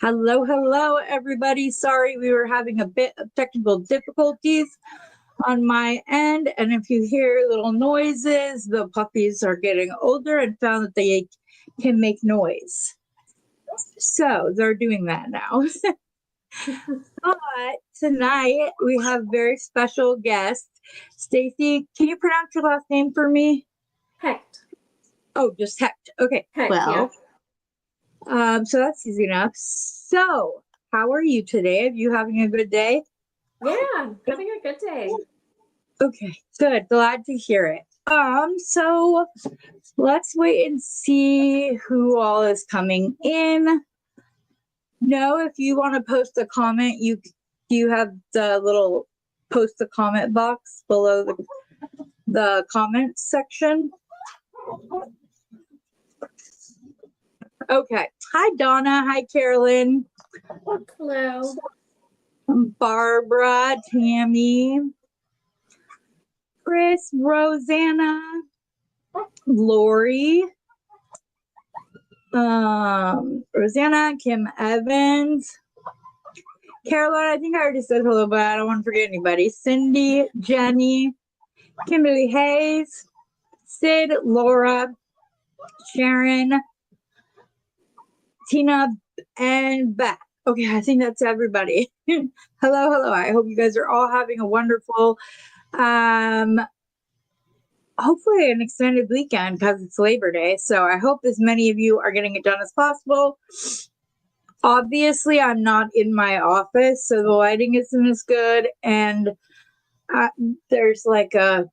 Hello, everybody. Sorry, we were having a bit of technical difficulties on my end. And if you hear little noises, the puppies are getting older and found that they can make noise. So they're doing that now. But tonight we have very special guest. Stacie, can you pronounce your last name for me? Hecht. Oh, just Hecht. Okay. Hecht, well, yeah. So that's easy enough. So, how are you today? Are you having a good day? Yeah, having a good day. Okay, good. Glad to hear it. So let's wait and see who all is coming in. No, if you want to post a comment, you have the little post a comment box below the comments section. Okay. Hi, Donna. Hi, Carolyn. Hello. Barbara, Tammy, Chris, Rosanna, Lori, Rosanna, Kim Evans, Caroline. I think I already said hello, but I don't want to forget anybody. Cindy, Jenny, Kimberly Hayes, Sid, Laura, Sharon, Tina, and Beth. Okay, I think that's everybody. Hello. I hope you guys are all having a wonderful, hopefully an extended weekend because it's Labor Day. So I hope as many of you are getting it done as possible. Obviously, I'm not in my office, so the lighting isn't as good. And there's like a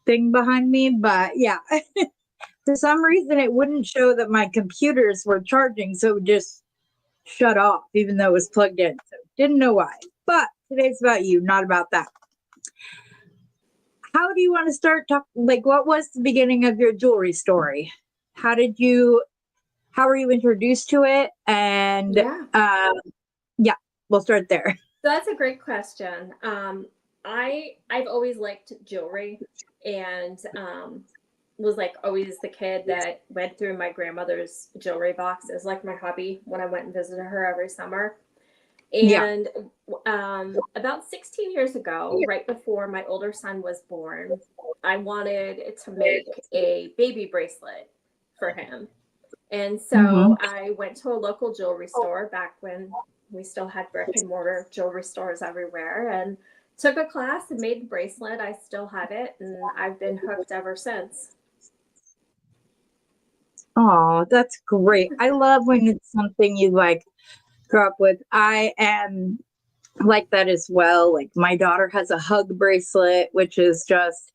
thing behind me, but yeah. For some reason, it wouldn't show that my computers were charging, so it would just shut off, even though it was plugged in. So didn't know why. But today's about you, not about that. How do you want to start talking? Like, what was the beginning of your jewelry story? How were you introduced to it? And yeah, we'll start there. So that's a great question. I've always liked jewelry and was like always the kid that went through my grandmother's jewelry box. It was like my hobby when I went and visited her every summer. And about 16 years ago, right before my older son was born, I wanted to make a baby bracelet for him. And so I went to a local jewelry store back when we still had brick and mortar jewelry stores everywhere, and took a class and made the bracelet. I still have it, and I've been hooked ever since. Oh, that's great. I love when it's something you like grew up with. I am like that as well. Like my daughter has a hug bracelet, which is just,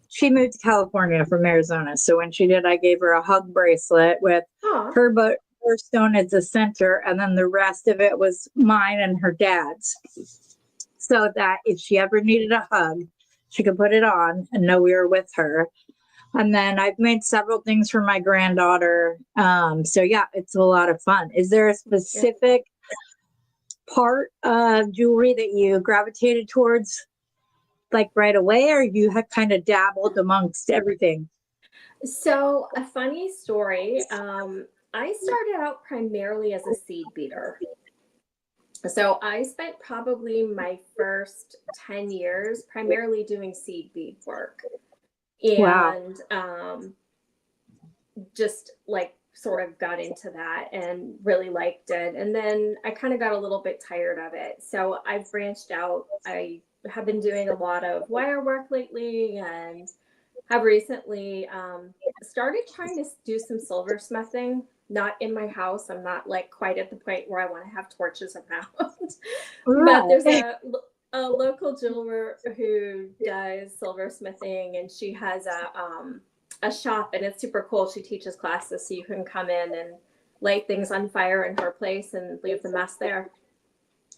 she moved to California from Arizona. So when she did, I gave her a hug bracelet with her birthstone as the center. And then the rest of it was mine and her dad's. So that if she ever needed a hug, she could put it on and know we were with her. And then I've made several things for my granddaughter. So yeah, it's a lot of fun. Is there a specific part of jewelry that you gravitated towards like right away, or you had kind of dabbled amongst everything? So a funny story. I started out primarily as a seed beater. So I spent probably my first 10 years primarily doing seed bead work. And just like sort of got into that and really liked it. And then I kind of got a little bit tired of it. So I've branched out. I have been doing a lot of wire work lately and have recently started trying to do some silversmithing. Not in my house. I'm not like quite at the point where I want to have torches around. But there's a local jeweler who does silversmithing, and she has a shop, and it's super cool. She teaches classes, so you can come in and light things on fire in her place and leave the mess there.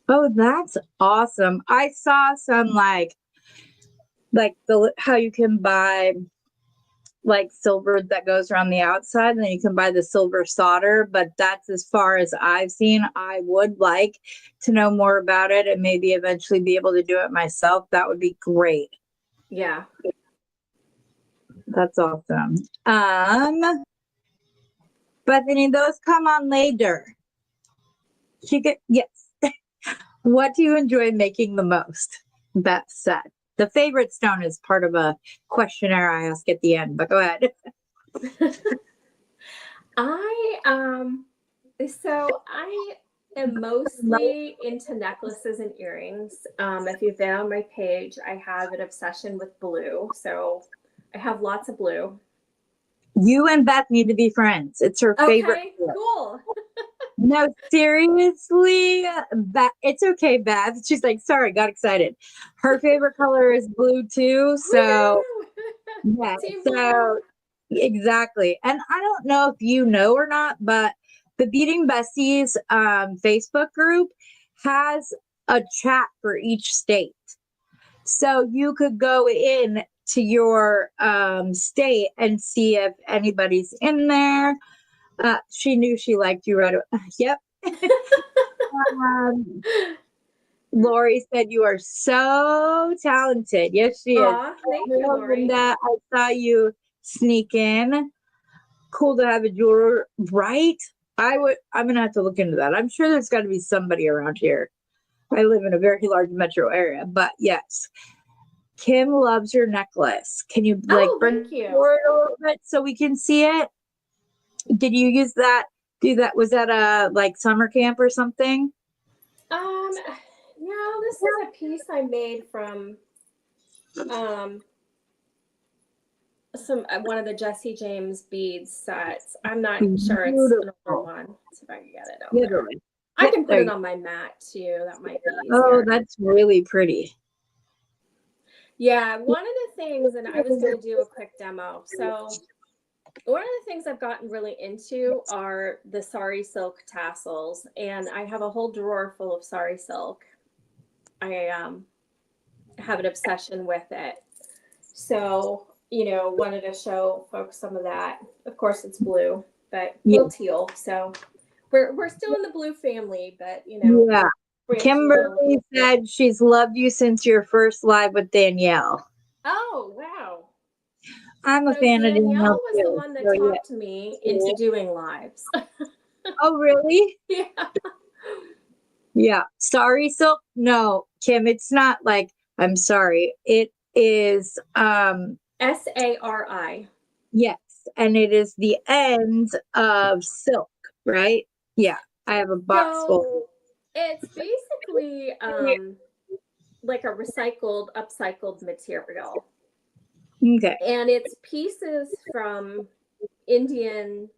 Oh, that's awesome. I saw some like how you can buy like silver that goes around the outside, and then you can buy the silver solder, but that's as far as I've seen. I would like to know more about it and maybe eventually be able to do it myself. That would be great. Yeah. That's awesome. Bethany, those come on later. Yes. What do you enjoy making the most? Beth said. The favorite stone is part of a questionnaire I ask at the end, but go ahead. I am mostly into necklaces and earrings. If you've been on my page, I have an obsession with blue. So I have lots of blue. You and Beth need to be friends. It's her favorite. Okay, cool. No, seriously, Beth, it's okay, Beth. She's like, sorry, got excited. Her favorite color is blue too. So, yeah, Team so blue. exactly. And I don't know if you know or not, but the Beading Besties Facebook group has a chat for each state. So you could go in to your state and see if anybody's in there. She knew she liked you right away. Yep. Lori said you are so talented. Yes, she is. Aw, thank you, Lori. Linda, I saw you sneak in. Cool to have a jeweler, right? I'm gonna have to look into that. I'm sure there's got to be somebody around here. I live in a very large metro area, but yes. Kim loves your necklace. Can you bring it forward a little bit so we can see it? Did you use that? Do that? Was that a summer camp or something? No, this is a piece I made from one of the Jesse James beads sets. I'm not sure it's an older one. Let's see if I can get it out there. I can put it on my mat too. That might be easier. Oh, that's really pretty. Yeah, one of the things, and I was going to do a quick demo. So one of the things I've gotten really into are the sari silk tassels, and I have a whole drawer full of sari silk. I have an obsession with it. So, wanted to show folks some of that. Of course, it's blue, but little teal. So we're still in the blue family, but Yeah. Kimberly said she's loved you since your first live with Danielle. Oh, wow. I'm a fan of Danielle. Danielle was the one that talked me into doing lives. Oh, really? Yeah. Yeah. Sari silk? No, Kim, it's not I'm sorry. It is SARI. Yes. And it is the ends of silk, right? Yeah. I have a box full. It's basically like a upcycled material. Okay. And it's pieces from Indian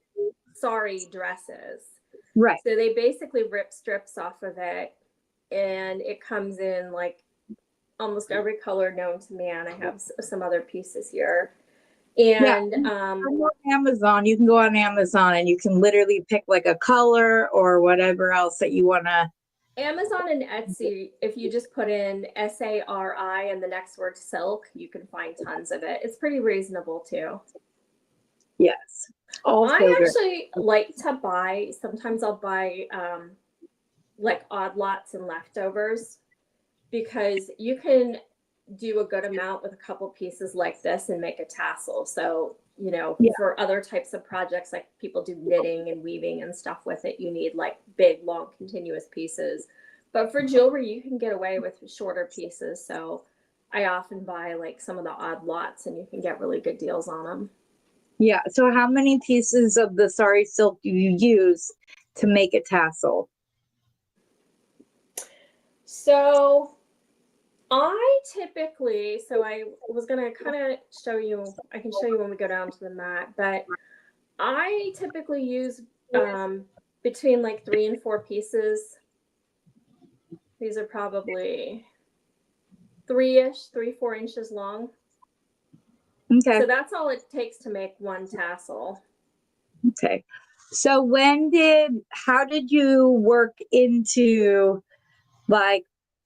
sari dresses. Right. So they basically rip strips off of it, and it comes in almost every color known to man. I have some other pieces here. And on Amazon, you can go on Amazon and you can literally pick a color or whatever else that you want to. Amazon and Etsy, if you just put in SARI and the next word silk, you can find tons of it. It's pretty reasonable too. Yes. I actually like to buy, sometimes I'll buy odd lots and leftovers, because you can do a good amount with a couple pieces like this and make a tassel. So, for other types of projects, like people do knitting and weaving and stuff with it, you need big, long, continuous pieces. But for jewelry, you can get away with shorter pieces. So I often buy some of the odd lots, and you can get really good deals on them. Yeah. So how many pieces of the sari silk do you use to make a tassel? So I was going to kind of show you, I can show you when we go down to the mat, but I typically use between 3 and 4 pieces. These are probably 3-4 inches long. Okay. So that's all it takes to make one tassel. Okay. So how did you work into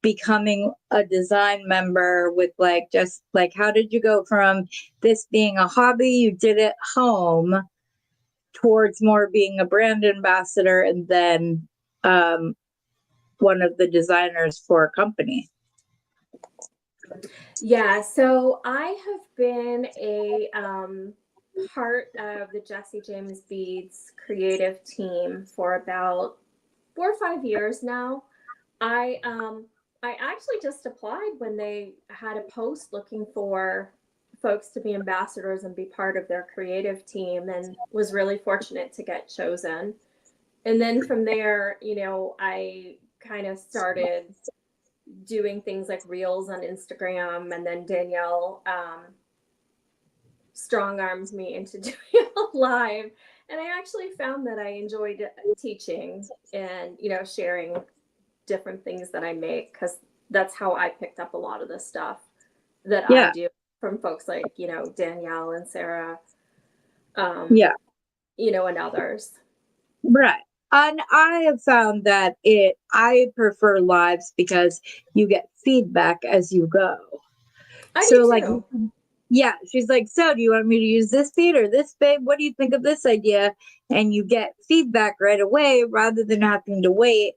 becoming a design member with how did you go from this being a hobby, you did it home, towards more being a brand ambassador and then one of the designers for a company? Yeah, so I have been part of the Jesse James Beads creative team for about 4 or 5 years now. I actually just applied when they had a post looking for folks to be ambassadors and be part of their creative team, and was really fortunate to get chosen. And then from there, I kind of started doing things like reels on Instagram, and then Danielle strong arms me into doing a live. And I actually found that I enjoyed teaching and, sharing different things that I make, because that's how I picked up a lot of the stuff that I Yeah. do from folks like, Danielle and Sarah, Yeah. And others. Right. And I have found that I prefer lives because you get feedback as you go. I So do like, too. yeah, she's like, so do you want me to use this bead or this babe? What do you think of this idea? And you get feedback right away rather than having to wait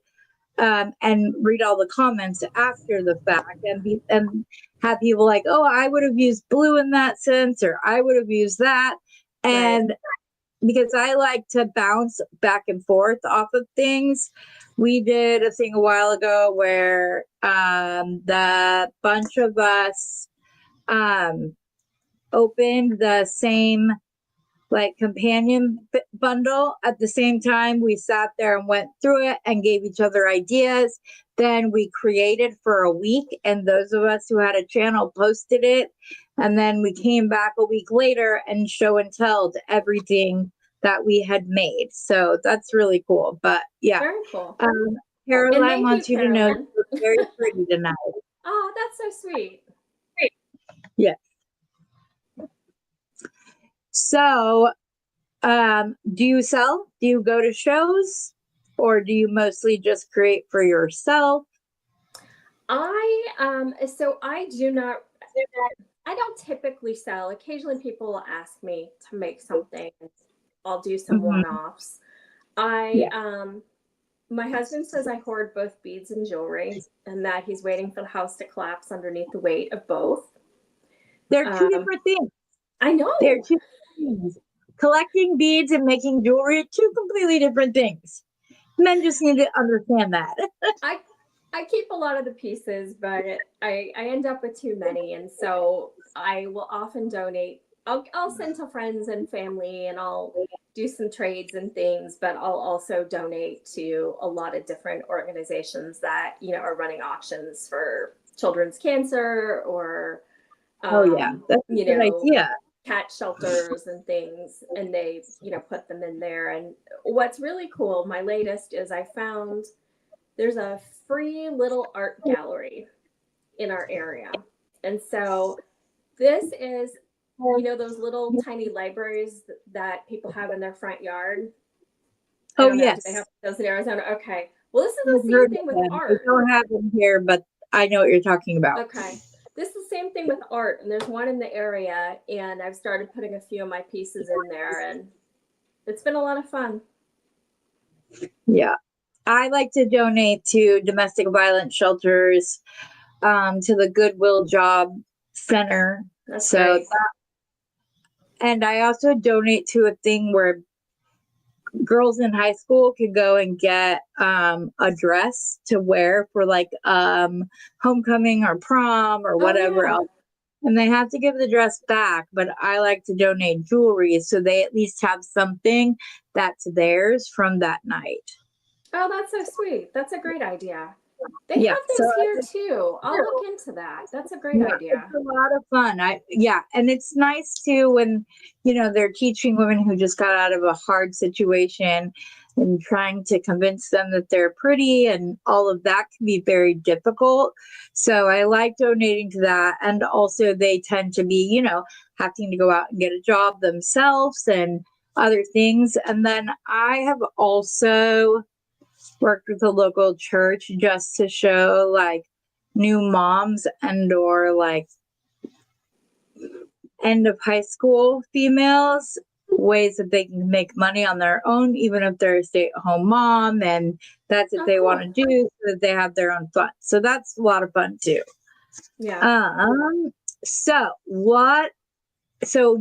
and read all the comments after the fact and have people like, oh, I would have used blue in that sense, or I would have used that. And because I like to bounce back and forth off of things. We did a thing a while ago where the bunch of us opened the same like companion bundle at the same time. We sat there and went through it and gave each other ideas. Then we created for a week, and those of us who had a channel posted it. And then we came back a week later and show and tell everything that we had made. So that's really cool. But yeah, Very cool. Caroline wants you to know Carolyn. you're very pretty tonight. Oh, that's so sweet. Yeah. So, do you sell? Do you go to shows? Or do you mostly just create for yourself? So I don't typically sell. Occasionally people will ask me to make something. I'll do some Mhm. one-offs. My husband says I hoard both beads and jewelry, and that he's waiting for the house to collapse underneath the weight of both. They're two different things. I know. They're two different things. Collecting beads and making jewelry are two completely different things. Men just need to understand that. I keep a lot of the pieces, but I end up with too many, and so I will often donate. I'll send to friends and family, and I'll do some trades and things, but I'll also donate to a lot of different organizations that are running auctions for children's cancer, or Oh yeah, that's a good idea. cat shelters and things, and they put them in there. And what's really cool, my latest, is I found there's a free little art gallery in our area. And so this is, those little tiny libraries that people have in their front yard. Oh do yes, they have those in Arizona? Okay. Well, this is I've the heard same thing of with them. I art. don't have them here, but I know what you're talking about. Okay. This is the same thing with art, and there's one in the area, and I've started putting a few of my pieces in there, and it's been a lot of fun. Yeah. I like to donate to domestic violence shelters, to the Goodwill Job Center. That's great. And I also donate to a thing where girls in high school can go and get a dress to wear for like homecoming or prom or whatever else. And they have to give the dress back, but I like to donate jewelry so they at least have something that's theirs from that night. Oh, that's so sweet. That's a great idea. They Yeah, have those here too. I'll look into that. That's a great idea. It's a lot of fun. And it's nice too when they're teaching women who just got out of a hard situation and trying to convince them that they're pretty, and all of that can be very difficult. So I like donating to that. And also they tend to be, having to go out and get a job themselves and other things. And then I have also worked with a local church just to show like new moms and or like end of high school females ways that they can make money on their own, even if they're a stay-at-home mom, and that's what they want to do so that they have their own fun. So that's a lot of fun too. Yeah. So what So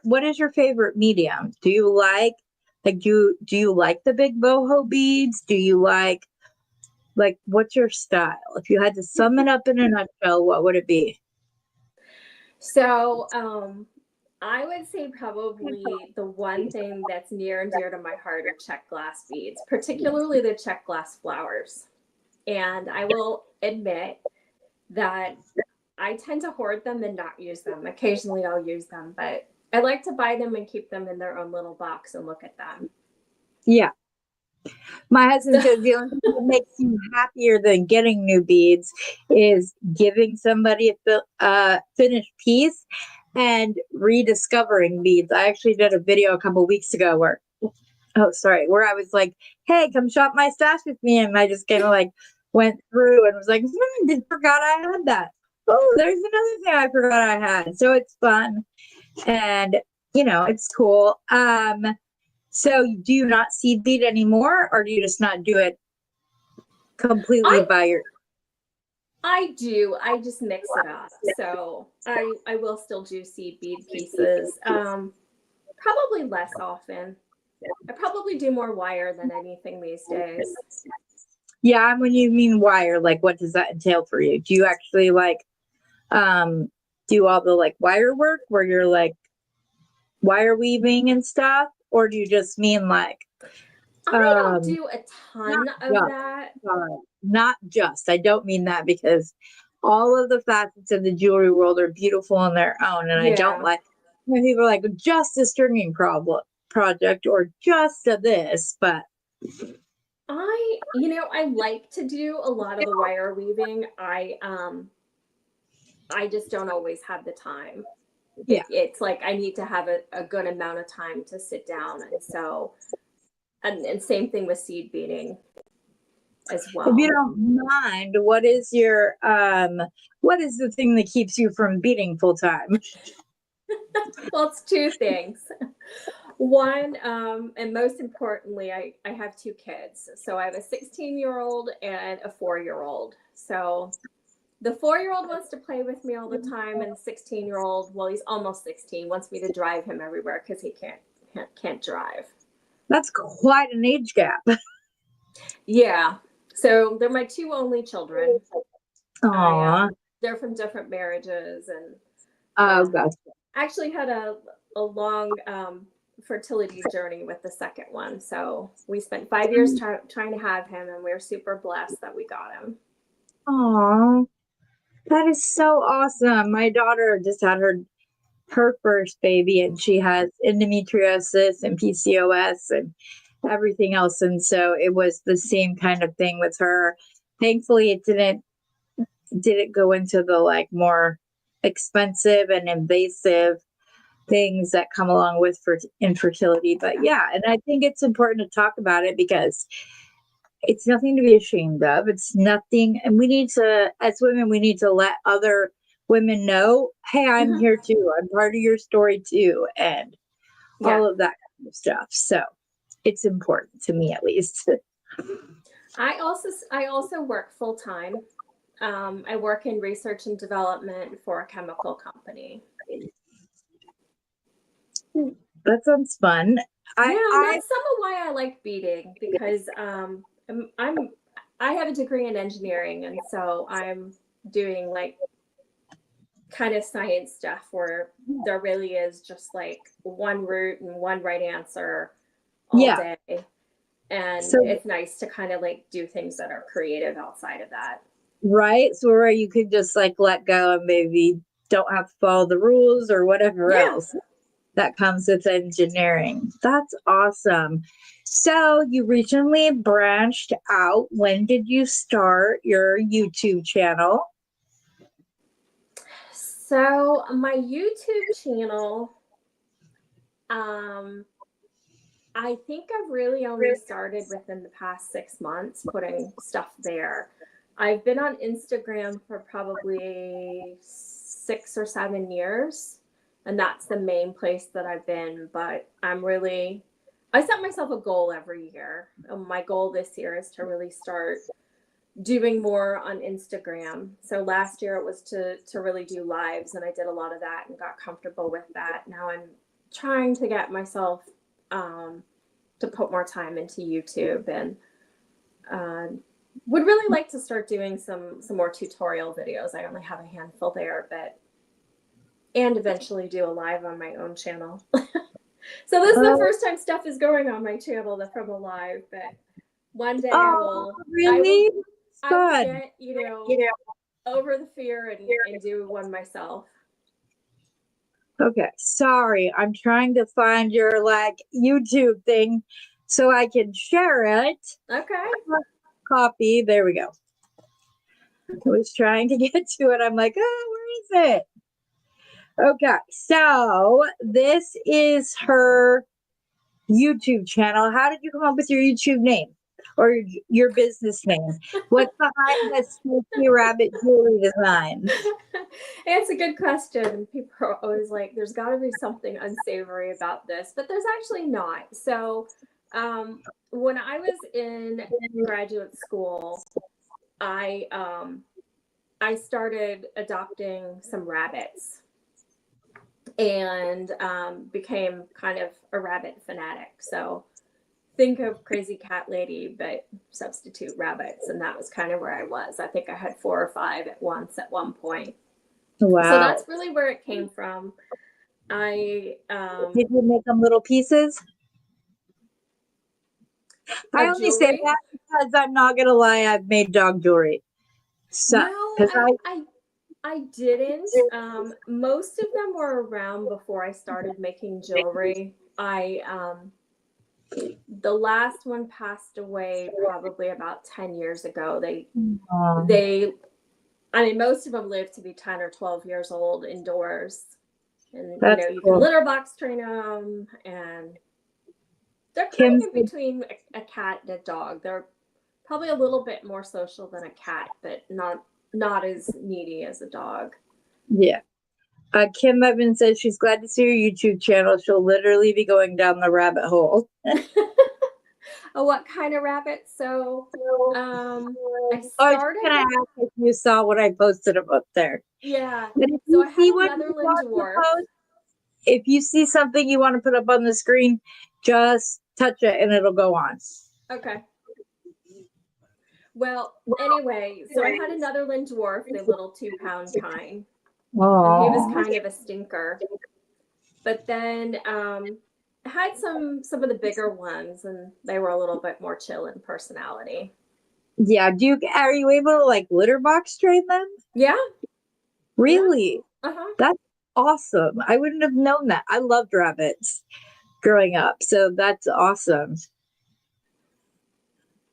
what is your favorite medium? Do you do you like the big boho beads? Do you like what's your style? If you had to sum it up in a nutshell, what would it be? So, I would say probably the one thing that's near and dear to my heart are check glass beads, particularly the check glass flowers. And I will admit that I tend to hoard them and not use them. Occasionally I'll use them, but I like to buy them and keep them in their own little box and look at them. Yeah. My husband So, says the only thing that makes you happier than getting new beads is giving somebody a finished piece and rediscovering beads. I actually did a video a couple weeks ago where I was like, "Hey, come shop my stash with me," and I just kind of like went through and was like, Forgot I had that. Oh, there's another thing I forgot I had." So it's fun, and it's cool. So do you not seed bead anymore, or do you just not do it completely I by your? I do. I just mix it up. So I will still do seed bead pieces. Probably less often. I probably do more wire than anything these days. Yeah, when you mean wire, like what does that entail for you? Do you actually um do all the like wire work where you're like wire weaving and stuff, or do you just mean like I don't um do a not ton of just that. not just, I don't mean that, because all of the facets of the jewelry world are beautiful on their own, and I don't Yeah. like when people are like just a stringing project or just a this, but I like to do a lot of the wire weaving. I just don't always have the time. yeah. It's like I need to have a good amount of time to sit down. And so, and same thing with seed beading as If you well. don't mind, what is the thing that keeps you from beating full time? Well, it's two things. One, and most importantly, I have two kids. So I have a 16-year-old and a 4-year-old. So the 4-year-old wants to play with me all the time, and the 16-year-old, well, he's almost 16, wants me to drive him everywhere because he can't drive. That's quite an age gap. Yeah. So they're my two only children. I Aw. They're from different marriages, and Oh um, gosh. actually had a long fertility journey with the second one. So we spent 5 years trying to have him, and we're super blessed that we got him. Aw. That is so awesome. My daughter just had her first baby, and she has endometriosis and PCOS and everything else. And so it was the same kind of thing with her. Thankfully it didn't go into the like more expensive and invasive things that come along with infertility. But yeah, and I think it's important to talk about it because it's nothing to be ashamed of. It's nothing, and we need to, as women, we need to let other women know, hey, I'm Mhm. here too. I'm part of your story too, and Yeah. all of that kind of stuff. So it's important to me, at least. I also work full time. I work in research and development for a chemical company. That sounds fun. Yeah, and I that's some of why I like beading because I'm I have a degree in engineering, and so I'm doing like kind of science stuff where there really is just like one route and one right answer all yeah. day. And So it's nice to kind of like do things that are creative outside of that. right, so where you could just like let go and maybe don't have to follow the rules or whatever Yeah. else that comes with engineering. That's awesome. So you recently branched out. When did you start your YouTube channel? So my YouTube channel, um, I think I've really only started within the past 6 months putting stuff there. I've been on Instagram for probably 6 or 7 years, and that's the main place that I've been. But I set myself a goal every year. And my goal this year is to really start doing more on Instagram. So last year it was to really do lives, and I did a lot of that and got comfortable with that. Now I'm trying to get myself to put more time into YouTube, and would really like to start doing some more tutorial videos. I only have a handful there, but and eventually do a live on my own channel. So this is the first time stuff is going on my channel from a live, but one day really? I will get, over the fear and do one myself. Okay, sorry. I'm trying to find your like YouTube thing so I can share it. Okay. Copy. There we go. I was trying to get to it. I'm like, oh, where is it? Okay, so this is her YouTube channel. How did you come up with your YouTube name or your business name? What's behind the Stacie Rabbit jewelry design? It's a good question. People are always like, there's got to be something unsavory about this, but there's actually not. So when I was in graduate school, I started adopting some rabbits and became kind of a rabbit fanatic. So think of Crazy Cat Lady, but substitute rabbits. And that was kind of where I was. I think I had 4 or 5 at once at one point. Wow. So that's really where it came from. Did you make them little pieces? I only say that because I'm not gonna lie, I've made dog jewelry. So no, I didn't. Most of them were around before I started making jewelry. The last one passed away probably about 10 years ago. I mean, most of them lived to be 10 or 12 years old indoors. And, you can litter box train them, and they're kind of in between a cat and a dog. They're probably a little bit more social than a cat, but not as needy as a dog. Yeah. Kim Evans says she's glad to see your YouTube channel. She'll literally be going down the rabbit hole. What kind of rabbit? So I started. I was gonna ask if you saw what I posted up there. Yeah. So I had another dwarf. If you see something you want to put up on the screen, just touch it and it'll go on. Okay. Well, anyway, so I had a Netherland dwarf, the little 2-pound kind. And he was kind of a stinker. But then I had some of the bigger ones, and they were a little bit more chill in personality. Yeah. Are you able to like litter box train them? Yeah. Really? Yeah. Uh-huh. That's awesome. I wouldn't have known that. I loved rabbits growing up, so that's awesome.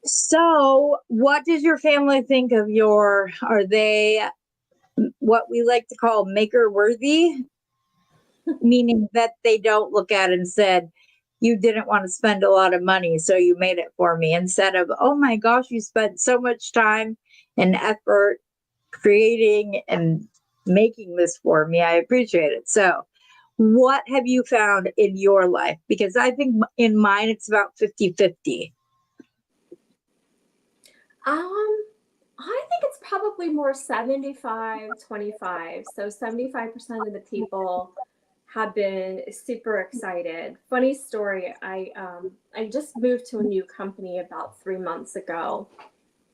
So what does your family think of are they what we like to call maker worthy? Meaning that they don't look at it and said, you didn't want to spend a lot of money, so you made it for me, instead of, oh my gosh, you spent so much time and effort creating and making this for me. I appreciate it. So what have you found in your life? Because I think in mine, it's about 50-50. I think it's probably more 75-25. So 75% of the people have been super excited. Funny story, I just moved to a new company about 3 months ago,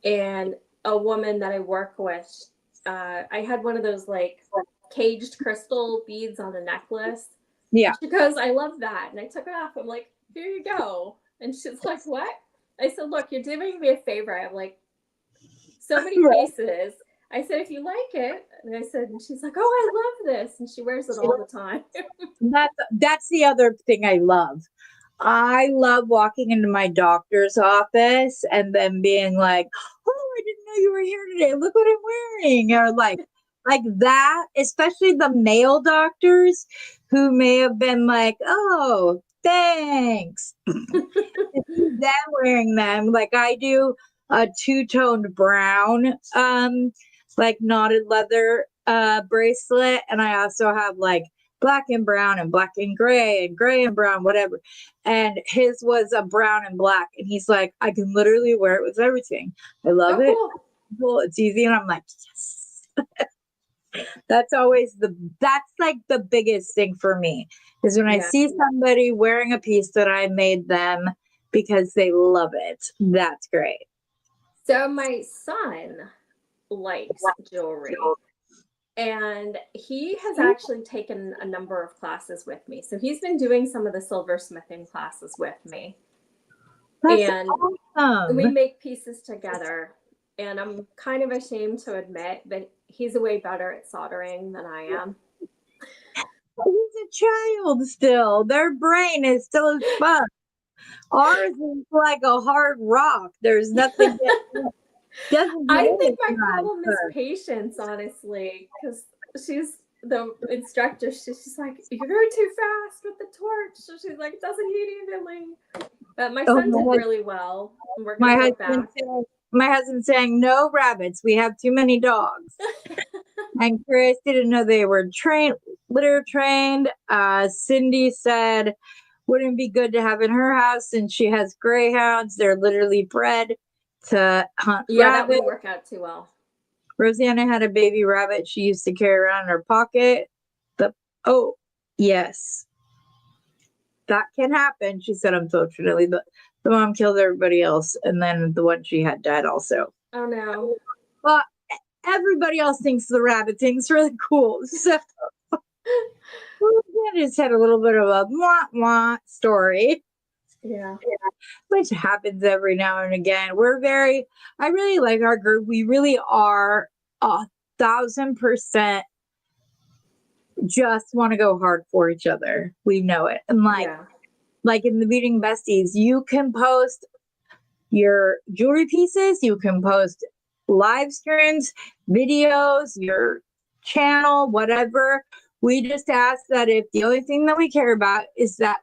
and a woman that I work with, I had one of those like caged crystal beads on a necklace. Yeah. She goes, I love that. And I took it off. I'm like, here you go. And she's like, what? I said, look, you're doing me a favor. I'm like, so many pieces. I said, if you like it. And I said, and she's like, oh, I love this. And she wears it all the time. That's the other thing I love. I love walking into my doctor's office and then being like, oh, I didn't know you were here today. Look what I'm wearing. Or like that, especially the male doctors who may have been like, oh, thanks. Them wearing them. Like I do a 2-toned brown, like knotted leather bracelet. And I also have like black and brown and black and gray and brown, whatever. And his was a brown and black. And he's like, I can literally wear it with everything. I love it. Cool. Well, it's easy. And I'm like, yes. That's always that's like the biggest thing for me is when I Yeah. see somebody wearing a piece that I made them because they love it. That's great. So my son likes jewelry, and he has actually taken a number of classes with me. So he's been doing some of the silversmithing classes with me. That's And we awesome. make pieces together. And I'm kind of ashamed to admit, but he's way better at soldering than I am. He's a child still. Their brain is still as fun. Ours is like a hard rock. There's nothing that doesn't get I in think its my mind problem is first. patience, honestly, because she's the instructor. She's like, "You're going too fast with the torch." So she's like, "It doesn't heat evenly." But my Oh, son did really well, and we're my gonna go husband back. saying, my husband saying, no rabbits. We have too many dogs. And Chris didn't know they were trained, litter trained. Cindy said, wouldn't be good to have in her house, and she has greyhounds. They're literally bred to hunt Yeah, that rabbits. wouldn't work out too well. Rosanna had a baby rabbit she used to carry around in her pocket. Oh, yes, that can happen. She said, unfortunately, but the mom killed everybody else, and then the one she had died also. Oh no. But everybody else thinks the rabbit thing's really cool. So we just had a little bit of a wah wah story. Yeah. Which happens every now and again. I really like our group. We really are 1,000% just want to go hard for each other. We know it. And like in the Beading Besties, you can post your jewelry pieces, you can post live streams, videos, your channel, whatever. We just ask that if the only thing that we care about is that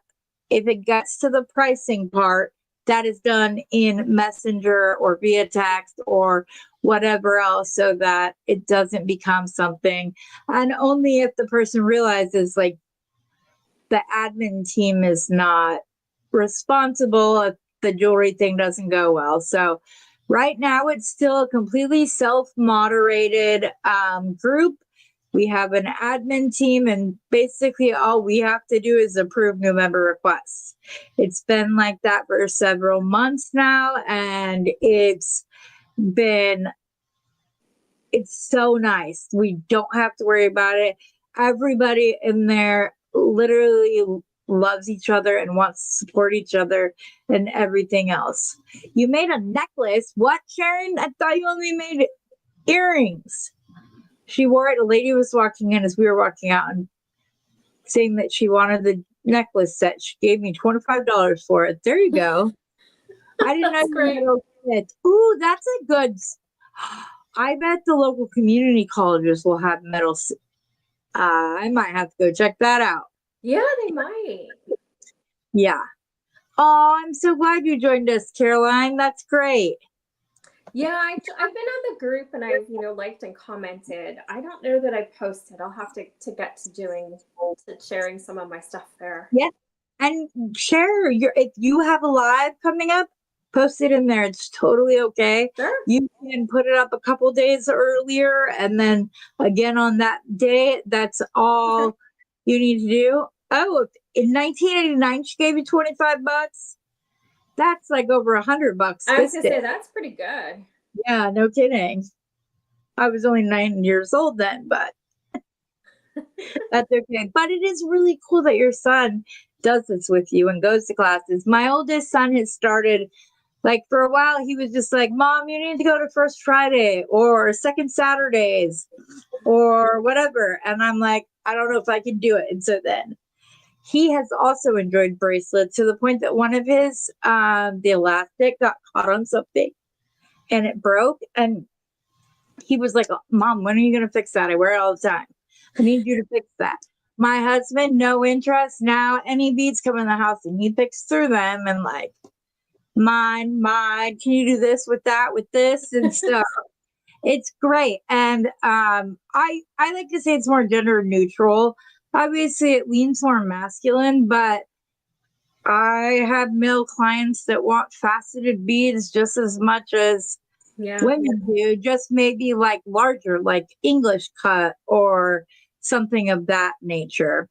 if it gets to the pricing part, that is done in Messenger or via text or whatever else so that it doesn't become something. And only if the person realizes like the admin team is not responsible if the jewelry thing doesn't go well. So right now it's still a completely self-moderated group. We have an admin team, and basically all we have to do is approve new member requests. It's been like that for several months now, and it's so nice. We don't have to worry about it. Everybody in there literally loves each other and wants to support each other and everything else. You made a necklace. What, Sharon? I thought you only made earrings. She wore it. A lady was walking in as we were walking out and saying that she wanted the necklace set. She gave me $25 for it. There you go. I didn't know you had it. Ooh, that's a good. I bet the local community colleges will have medals. I might have to go check that out. Yeah, they might. Yeah. Oh, I'm so glad you joined us, Caroline. That's great. Yeah, I've been on the group and I've liked and commented. I don't know that I posted. I'll have to get to sharing some of my stuff there. Yeah, and share if you have a live coming up, post it in there. It's totally okay. Sure. You can put it up a couple days earlier, and then again on that day. That's all you need to do. Oh, in 1989, she gave you $25. That's like over $100 I was this gonna day. say that's pretty good. Yeah, no kidding. I was only 9 years old then, but that's okay. But it is really cool that your son does this with you and goes to classes. My oldest son has started, like, for a while, he was just like, Mom, you need to go to First Friday or Second Saturdays or whatever. And I'm like, I don't know if I can do it. And so then he has also enjoyed bracelets to the point that one of his, the elastic got caught on something and it broke. And he was like, Mom, when are you going to fix that? I wear it all the time. I need you to fix that. My husband, no interest. Now any beads come in the house and he picks through them and like, mine, can you do this with that, with this and stuff. It's great. And I like to say it's more gender neutral. Obviously it leans more masculine, but I have male clients that want faceted beads just as much as Yeah. when you do, just maybe like larger, like English cut or something of that nature.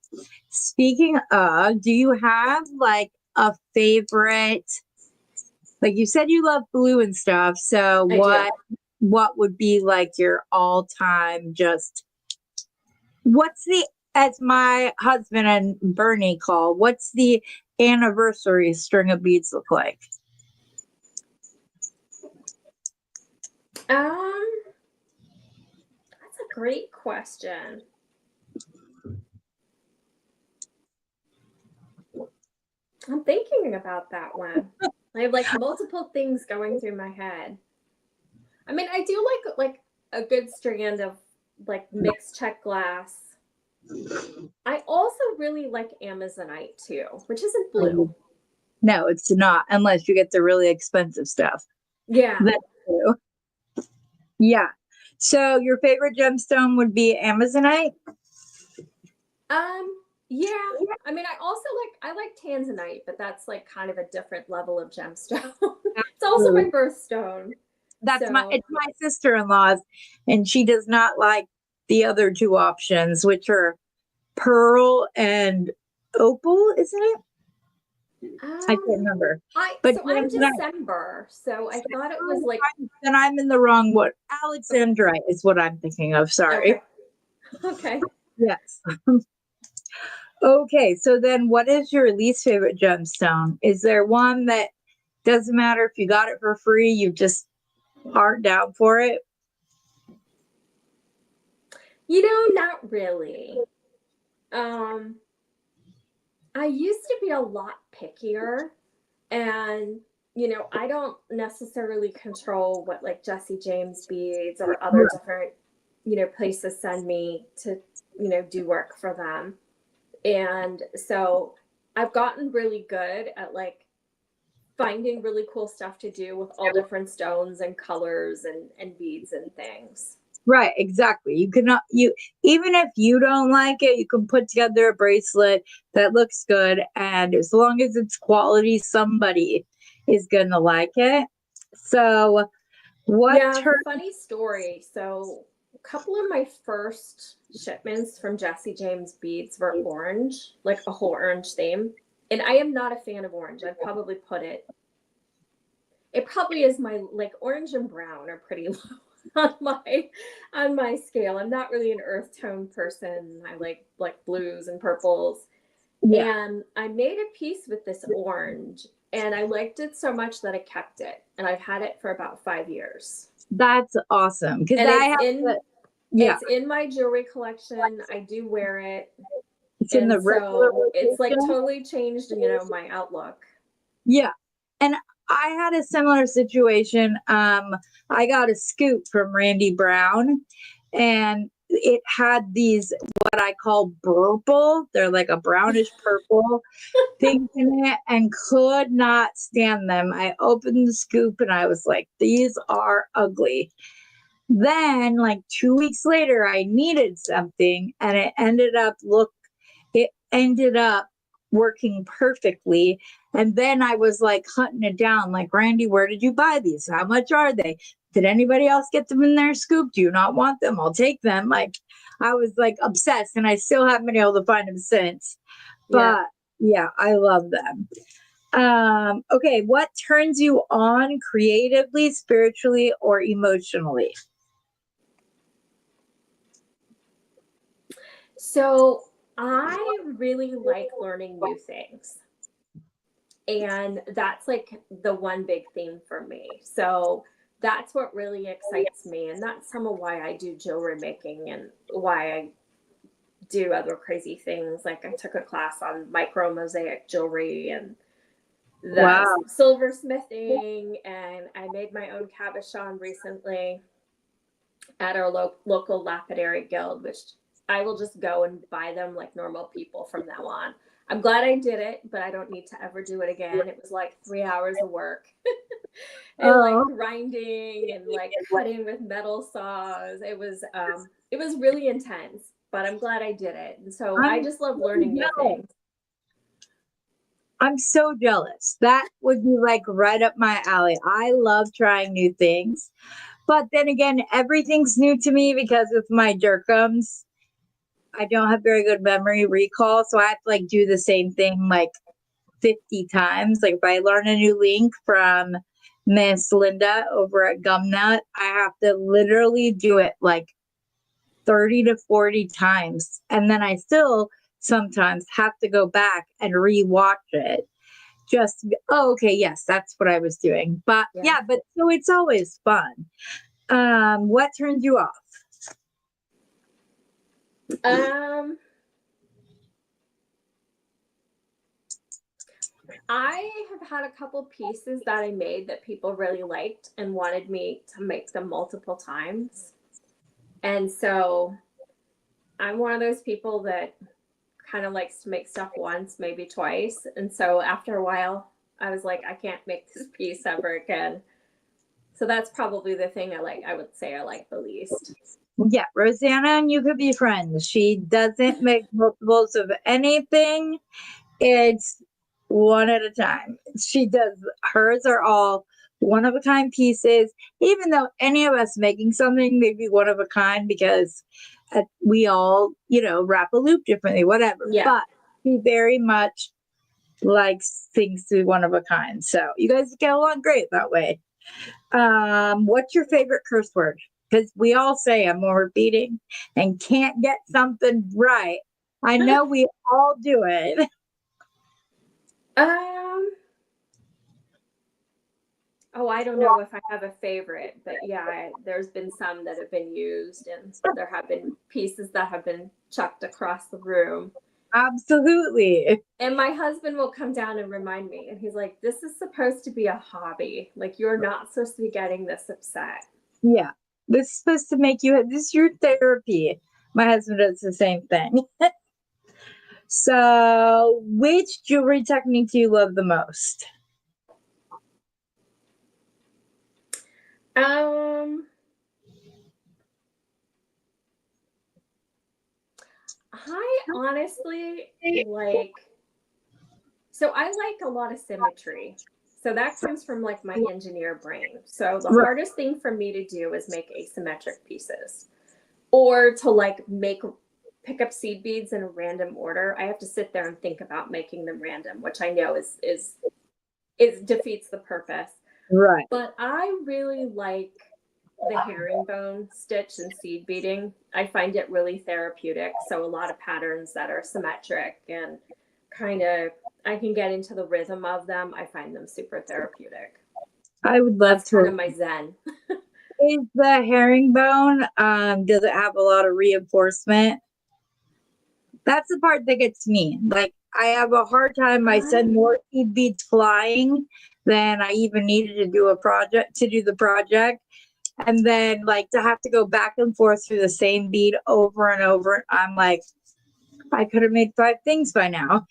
Speaking of, do you have like a favorite? Like you said, you love blue and stuff. So I do. what would be like your all time just what's the as my husband and Bernie call, what's the anniversary string of beads look like? Um, that's a great question. I'm thinking about that one. I have like multiple things going through my head. I mean, I do like a good strand of like mixed check glass. I also really like Amazonite too, which isn't blue. No, it's not, unless you get the really expensive stuff. Yeah. That's true. Yeah. So your favorite gemstone would be Amazonite? Yeah. I mean, I like Tanzanite, but that's like kind of a different level of gemstone. It's also my Absolutely. birthstone. So It's my sister-in-law's, and she does not like the other two options, which are pearl and opal, isn't it? I can't um remember. I But so I'm Amazonite, December, so I thought it was like then I'm in the wrong one. Alexandrite is what I'm thinking of. Sorry. okay. Okay. Yes. Okay. So then what is your least favorite gemstone? Is there one that doesn't matter if you got it for free, you just aren't down for it? Not really. Um I used to be a lot pickier, and I don't necessarily control what like Jesse James beads or other different places send me to do work for them. And so I've gotten really good at like finding really cool stuff to do with all different stones and colors and beads and things. Right, exactly. You cannot you even if you don't like it, you can put together a bracelet that looks good, and as long as it's quality, somebody is gonna like it. So what Yeah, turn funny story. So a couple of my first shipments from Jesse James beads were orange, like a whole orange theme. And I am not a fan of orange. I'd probably put it probably is my like orange and brown are pretty low on my scale. I'm not really an earth tone person. I like blues and purples. yeah, And I made a piece with this orange and I liked it so much that I kept it. And I've had it for about 5 years. that's awesome. Because And I have to, yeah, it's in my jewelry collection. I do wear it. it's in And the regular so it's like rotation. totally changed, my outlook. Yeah. And I had a similar situation. I got a scoop from Randy Brown, and it had these what I call purple. They're like a brownish purple things in it, and could not stand them. I opened the scoop and I was like, these are ugly. Then, like 2 weeks later, I needed something, and it ended up working perfectly. And then I was like hunting it down, like, Randy, where did you buy these? How much are they? Did anybody else get them in their scoop? Do you not want them? I'll take them. Like, I was like obsessed, and I still haven't been able to find them since. Yeah. But yeah, I love them. Okay, what turns you on creatively, spiritually, or emotionally? So I really like learning new things. And that's like the one big thing for me. So that's what really excites me. And that's some of why I do jewelry making and why I do other crazy things. Like I took a class on micro mosaic jewelry and the Wow. silversmithing, and I made my own cabochon recently at our local lapidary guild, which I will just go and buy them like normal people from now on. I'm glad I did it, but I don't need to ever do it again. It was like 3 hours of work and like Oh, grinding and like cutting with metal saws. It was really intense, but I'm glad I did it. And so I I'm just love so learning new jealous. things. I'm so jealous. That would be like right up my alley. I love trying new things. But then again, everything's new to me because with my Durkums, I don't have very good memory recall. So I have to like do the same thing like 50 times. Like if I learn a new link from Miss Linda over at Gumnut, I have to literally do it like 30 to 40 times. And then I still sometimes have to go back and rewatch it just to be, oh, okay, yes, that's what I was doing. But yeah, but so it's always fun. What turns you off? I have had a couple pieces that I made that people really liked and wanted me to make them multiple times. And so I'm one of those people that kind of likes to make stuff once, maybe twice. And so after a while, I was like, I can't make this piece ever again. So that's probably the thing I would say I like the least. Yeah, Rosanna and you could be friends. She doesn't make multiples of anything. It's one at a time. She does, hers are all one of a kind pieces, even though any of us making something may be one of a kind because we all, wrap a loop differently, whatever. Yeah. But she very much likes things to be one of a kind. So you guys get along great that way. What's your favorite curse word? Because we all say I'm over beading and can't get something right. I know we all do it. Oh, I don't know if I have a favorite, but yeah, there's been some that have been used, and there have been pieces that have been chucked across the room. Absolutely. And my husband will come down and remind me, and he's like, this is supposed to be a hobby. Like, you're not supposed to be getting this upset. Yeah. This is supposed to make you, this is your therapy. My husband does the same thing. So, which jewelry technique do you love the most? I honestly so I like a lot of symmetry. So that comes from like my engineer brain. So the hardest thing for me to do is make asymmetric pieces, or to like pick up seed beads in a random order. I have to sit there and think about making them random, which I know is defeats the purpose. Right. But I really like the herringbone stitch and seed beading. I find it really therapeutic. So a lot of patterns that are symmetric and kind of, I can get into the rhythm of them. I find them super therapeutic. I would love That's to. kind of my zen. Is the herringbone, does it have a lot of reinforcement? That's the part that gets me. Like, I have a hard time. I send more seed beads flying than I even needed to do the project. And then like to have to go back and forth through the same bead over and over. I'm like, I could have made 5 things by now.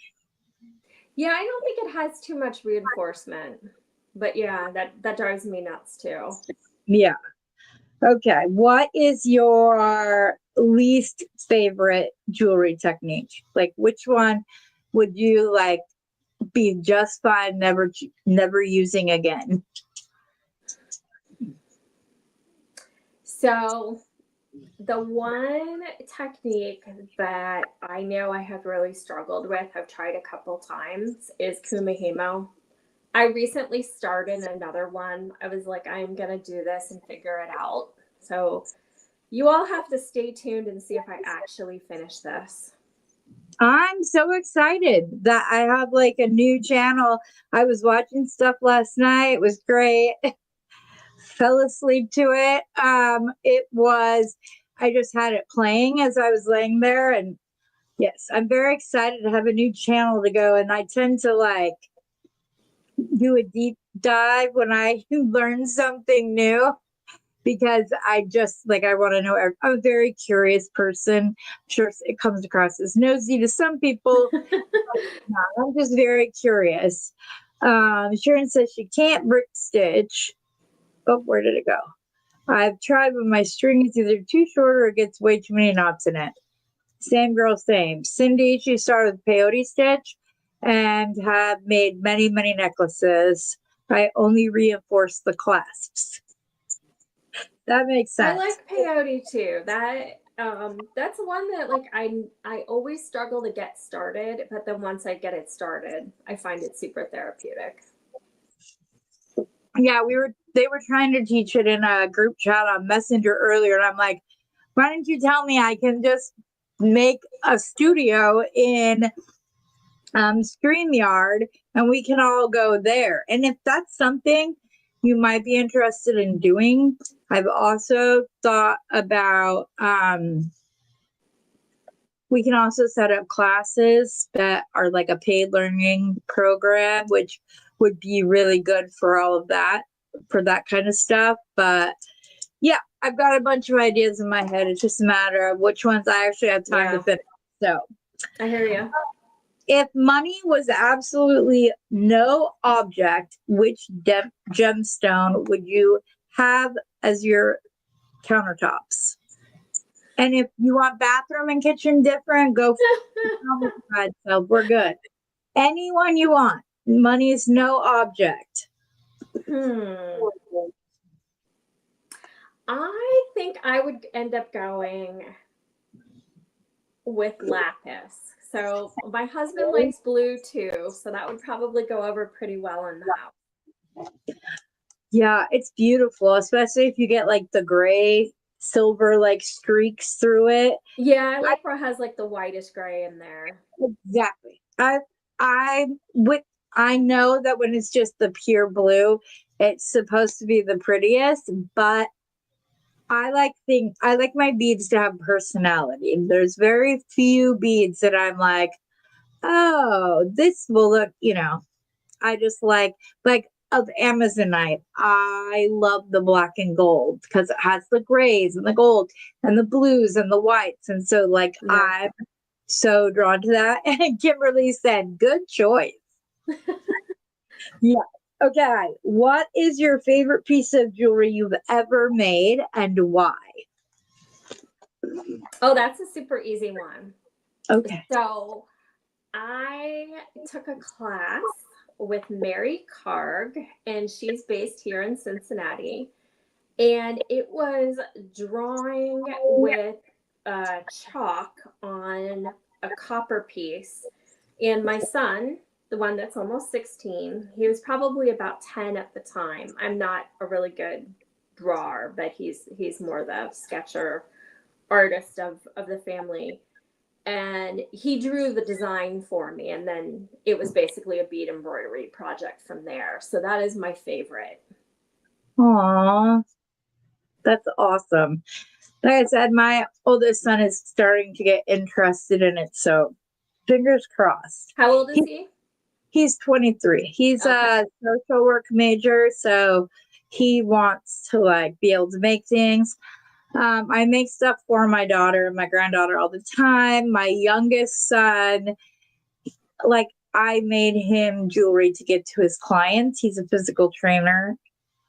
Yeah, I don't think it has too much reinforcement. But yeah, that drives me nuts too. Yeah. Okay. What is your least favorite jewelry technique? Like, which one would you like be just fine never using again? So the one technique that I know I have really struggled with, I've tried a couple times, is kumihimo. I recently started another one. I was like, I'm going to do this and figure it out. So you all have to stay tuned and see if I actually finish this. I'm so excited that I have like a new channel. I was watching stuff last night. It was great. Fell asleep to it. I just had it playing as I was laying there. And yes, I'm very excited to have a new channel to go. And I tend to like do a deep dive when I learn something new because I want to know. I'm a very curious person. I'm sure it comes across as nosy to some people. I'm just very curious. Sharon says she can't brick stitch. Oh, where did it go? I've tried, but my string is either too short or it gets way too many knots in it. Same girl, same. Cindy, she started with peyote stitch, and have made many, many necklaces. I only reinforce the clasps. That makes I sense. like peyote too. That's one that like I always struggle to get started, but then once I get it started, I find it super therapeutic. Yeah, they were trying to teach it in a group chat on Messenger earlier, and I'm like, why didn't you tell me I can just make a studio in StreamYard and we can all go there? And if that's something you might be interested in doing, I've also thought about we can also set up classes that are like a paid learning program, which would be really good for all of that, for that kind of stuff. But yeah, I've got a bunch of ideas in my head. It's just a matter of which ones I actually have time to finish. So I hear you. If money was absolutely no object, which gemstone would you have as your countertops? And if you want bathroom and kitchen different, go for it. So we're good. Anyone you want. Money is no object. I think I would end up going with lapis. So my husband likes blue too, so that would probably go over pretty well in the house. Yeah, it's beautiful, especially if you get like the gray silver like streaks through it. Yeah, I like where it has like the whitish gray in there. Exactly. I know that when it's just the pure blue, it's supposed to be the prettiest, but I like my beads to have personality. There's very few beads that I'm like, oh, this will look, I just like of Amazonite. I love the black and gold because it has the grays and the gold and the blues and the whites. And so I'm so drawn to that. And Kimberly said, good choice. Yeah. Okay. What is your favorite piece of jewelry you've ever made and why? Oh, that's a super easy one. Okay. So I took a class with Mary Karg, and she's based here in Cincinnati. And it was drawing with chalk on a copper piece. And my son, the one that's almost 16, he was probably about 10 at the time. I'm not a really good drawer, but he's more the sketcher artist of the family. And he drew the design for me, and then it was basically a bead embroidery project from there. So that is my favorite. Aww, that's awesome. Like I said, my oldest son is starting to get interested in it, so fingers crossed. How old is he? He's 23. He's a social work major, so he wants to be able to make things. I make stuff for my daughter and my granddaughter all the time. My youngest son, I made him jewelry to give to his clients. He's a physical trainer,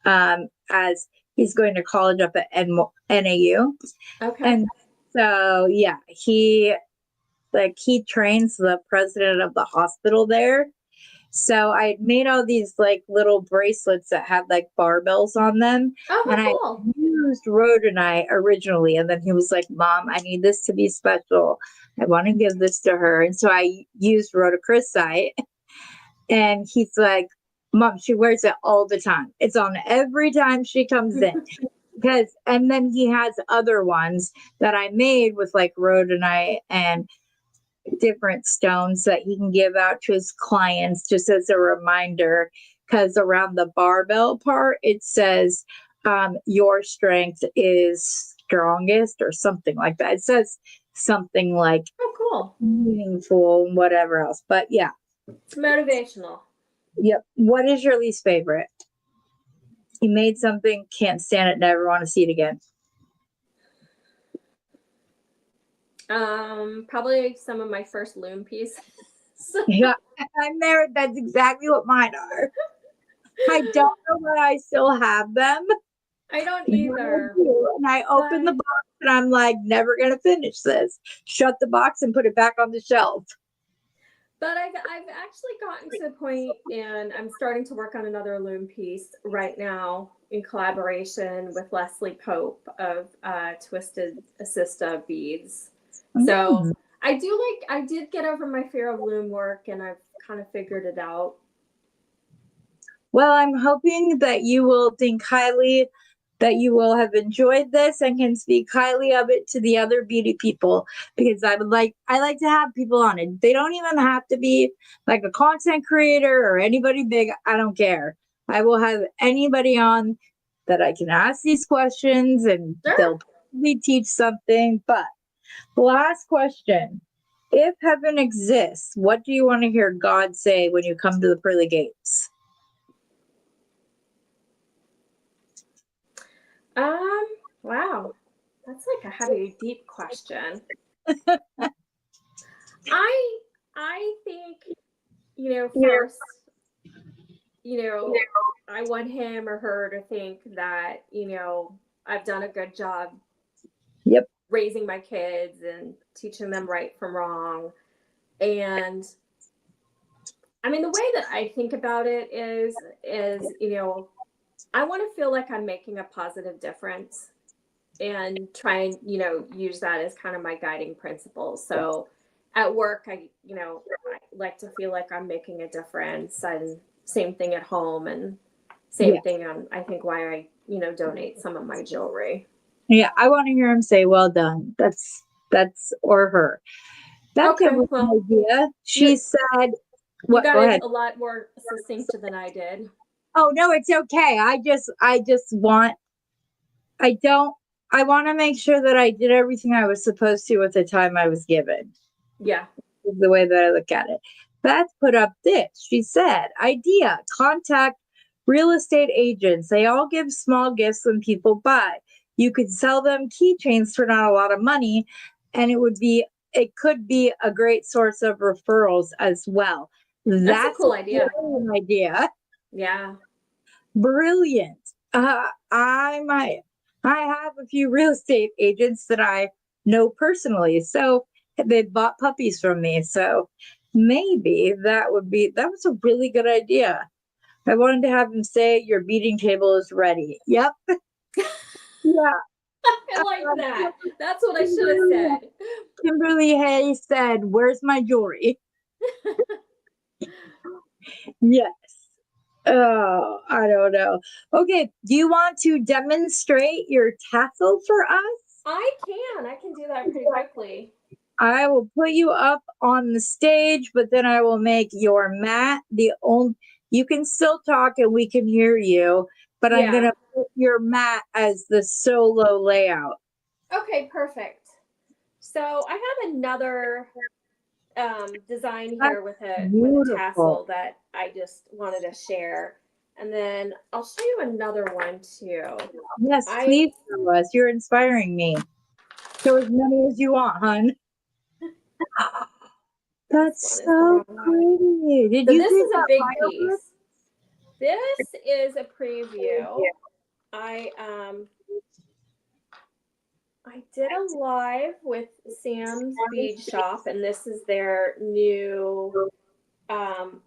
as he's going to college up at NAU. Okay. And so, yeah, he trains the president of the hospital there. So I made all these little bracelets that had barbells on them. Oh, and cool. I used rhodonite originally. And then he was like, Mom, I need this to be special. I want to give this to her. And so I used rhodochrosite. And he's like, Mom, she wears it all the time. It's on every time she comes in. And then he has other ones that I made with rhodonite and different stones that he can give out to his clients just as a reminder, because around the barbell part it says your strength is strongest or something like that. It says something like cool, meaningful and whatever else, but yeah, it's motivational. Yep. What is your least favorite? You made something, can't stand it, never want to see it again. Probably some of my first loom pieces. Yeah, I'm there. That's exactly what mine are. I don't know why I still have them. I don't either. And I open the box and I'm like, never gonna finish this. Shut the box and put it back on the shelf. But I've actually gotten to the point, and I'm starting to work on another loom piece right now in collaboration with Leslie Pope of Twisted Assista Beads. So I did get over my fear of loom work, and I've kind of figured it out. Well, I'm hoping that you will think highly, that you will have enjoyed this and can speak highly of it to the other beauty people, because I like to have people on it. They don't even have to be like a content creator or anybody big. I don't care. I will have anybody on that I can ask these questions and they'll probably teach something. But the last question, if heaven exists, what do you want to hear God say when you come to the pearly gates? Wow. That's like a heavy, deep question. I think, first, I want him or her to think that, I've done a good job raising my kids and teaching them right from wrong. And I mean, the way that I think about it is, I want to feel like I'm making a positive difference and try and, use that as kind of my guiding principle. So at work, I like to feel like I'm making a difference, and same thing at home, and same thing on, I think, why I, donate some of my jewelry. Yeah, I want to hear him say, "Well done." That's or her. That's a really idea. She said, "What? You got it a lot more succinct than I did." Oh no, it's okay. I want to make sure that I did everything I was supposed to with the time I was given. Yeah, is the way that I look at it. Beth put up this. She said, "Idea: contact real estate agents. They all give small gifts when people buy. You could sell them keychains for not a lot of money, and it could be a great source of referrals as well." That's a cool idea. Idea. Yeah. Brilliant. I have a few real estate agents that I know personally, so they bought puppies from me. So maybe that was a really good idea. I wanted to have him say, "Your beading table is ready." Yep. Yeah. I like that. That's what I should have said. Kimberly Hayes said, "Where's my jewelry?" Yes. Oh, I don't know. Okay. Do you want to demonstrate your tassel for us? I can do that pretty quickly. I will put you up on the stage, but then I will make your mat you can still talk and we can hear you, but I'm going to put your mat as the solo layout. Okay, perfect. So I have another design here with a tassel that I just wanted to share. And then I'll show you another one too. Yes, please show us. You're inspiring me. Show as many as you want, hon. That's so pretty. This is a big piece. This is a preview. I did a live with Sam's Bead Shop, and this is their new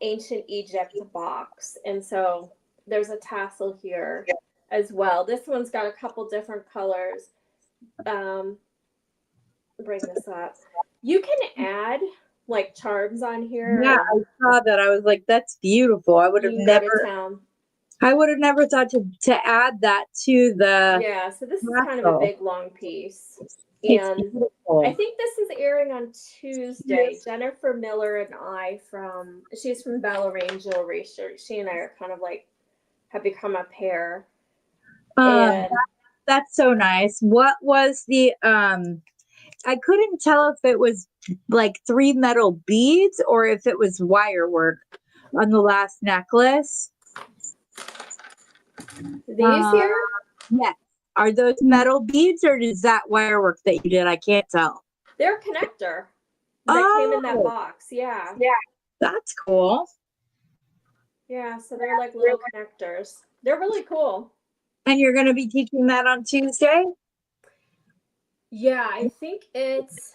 Ancient Egypt box. And so there's a tassel here as well. This one's got a couple different colors. Bring this up. You can add like charms on here. Yeah, I saw that. I was like, that's beautiful. I would have never thought to add that to the. Yeah, so this is kind of a big long piece. And I think this is airing on Tuesday. Jennifer Miller and she's from Ballerine Jewelry. She and I are kind of like have become a pair. That's so nice. What was the I couldn't tell if it was like 3 metal beads or if it was wire work on the last necklace. These here? Yes. Are those metal beads or is that wire work that you did? I can't tell. They're a connector that came in that box. Yeah. Yeah. That's cool. Yeah, so they're like little connectors. They're really cool. And you're going to be teaching that on Tuesday? Yeah, I think it's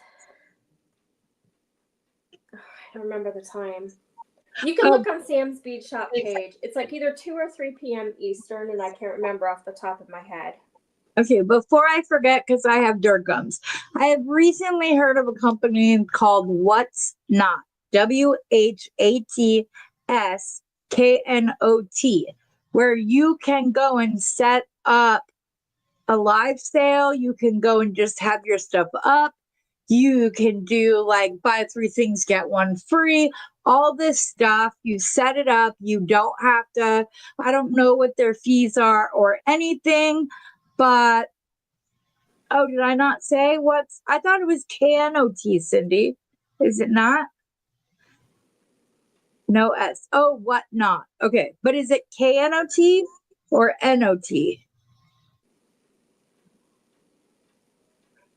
can't remember the time. You can look on Sam's Bead Shop page. It's like either 2 or 3 p.m. Eastern, and I can't remember off the top of my head. Okay, before I forget, because I have dirt gums, I have recently heard of a company called What's Not, WHATSKNOT, where you can go and set up a live sale. You can go and just have your stuff up. You can do like buy 3 things, get 1 free, all this stuff. You set it up. You don't have to, I don't know what their fees are or anything, but oh, did I not say I thought it was KNOT, Cindy. Is it not? No S. Oh, what not? Okay. But is it KNOT or NOT?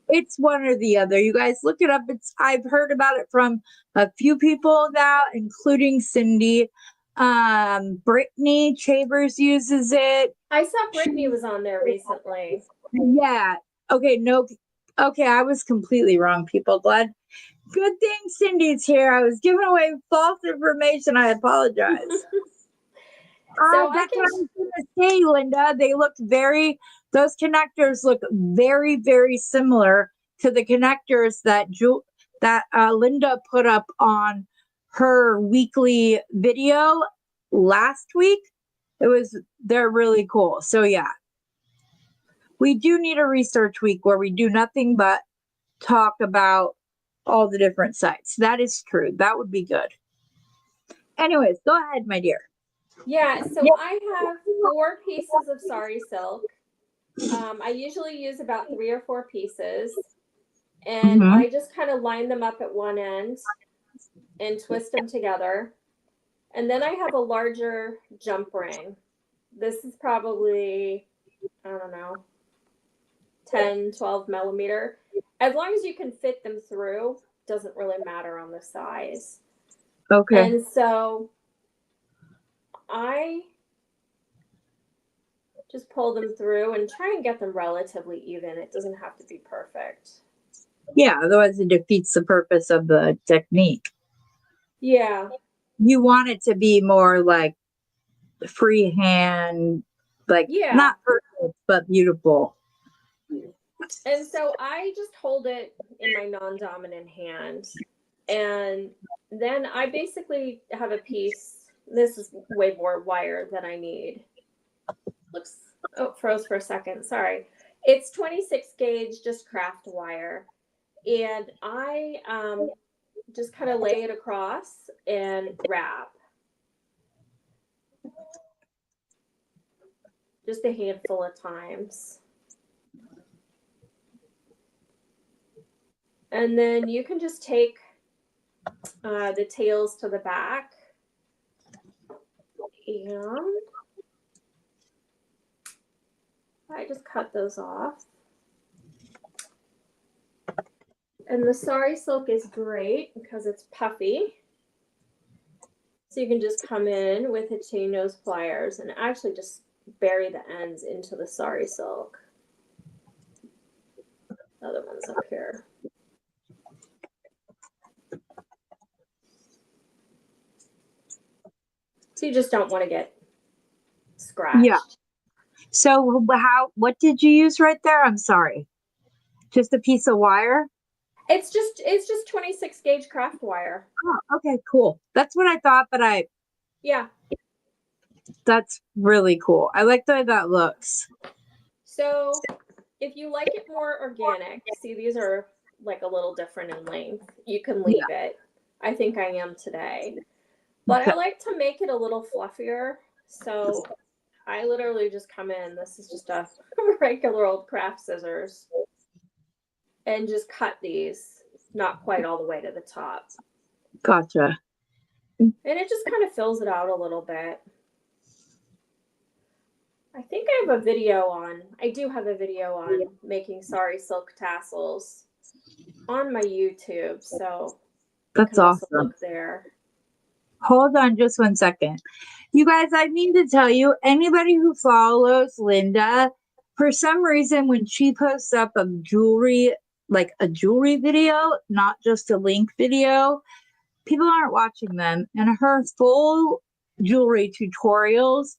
It's one or the other. You guys look it up. I've heard about it from a few people now, including Cindy. Brittany Chambers uses it. I saw Brittany was on there recently. Yeah. Okay. No. Okay. I was completely wrong, people. Glad. Good thing Cindy's here. I was giving away false information. I apologize. So that's what I was going to say, Linda. Those connectors look very, very similar to the connectors that Linda put up on her weekly video last week. They're really cool. So yeah, we do need a research week where we do nothing but talk about all the different sites. That is true. That would be good. Anyways, go ahead, my dear. Yeah, so I have 4 pieces of sari silk. I usually use about 3 or 4 pieces, and I just kind of line them up at one end and twist them together. And then I have a larger jump ring. This is probably, I don't know, 10, 12 millimeter. As long as you can fit them through, doesn't really matter on the size. Okay. And so I just pull them through and try and get them relatively even. It doesn't have to be perfect. Yeah, otherwise it defeats the purpose of the technique. Yeah. You want it to be more like freehand, like not perfect, but beautiful. And so I just hold it in my non-dominant hand. And then I basically have a piece. This is way more wire than I need. Froze for a second. Sorry. It's 26 gauge, just craft wire. And I just kind of lay it across and wrap. Just a handful of times. And then you can just take the tails to the back and I just cut those off. And the sari silk is great because it's puffy. So you can just come in with a chain nose pliers and actually just bury the ends into the sari silk. The other one's up here. So you just don't want to get scratched. Yeah. So what did you use right there? I'm sorry. Just a piece of wire? It's just 26 gauge craft wire. Oh, okay, cool. That's what I thought, but yeah. That's really cool. I like the way that looks. So if you like it more organic, see these are like a little different in length. You can leave it. I think I am today. But I like to make it a little fluffier. So I literally just come in. This is just a regular old craft scissors. And just cut these, not quite all the way to the top. Gotcha. And it just kind of fills it out a little bit. I think I do have a video on making sari silk tassels on my YouTube. So that's awesome. Look there. Hold on just 1 second. You guys, I need to tell you, anybody who follows Linda, for some reason, when she posts up like a jewelry video, not just a link video, people aren't watching them. And her full jewelry tutorials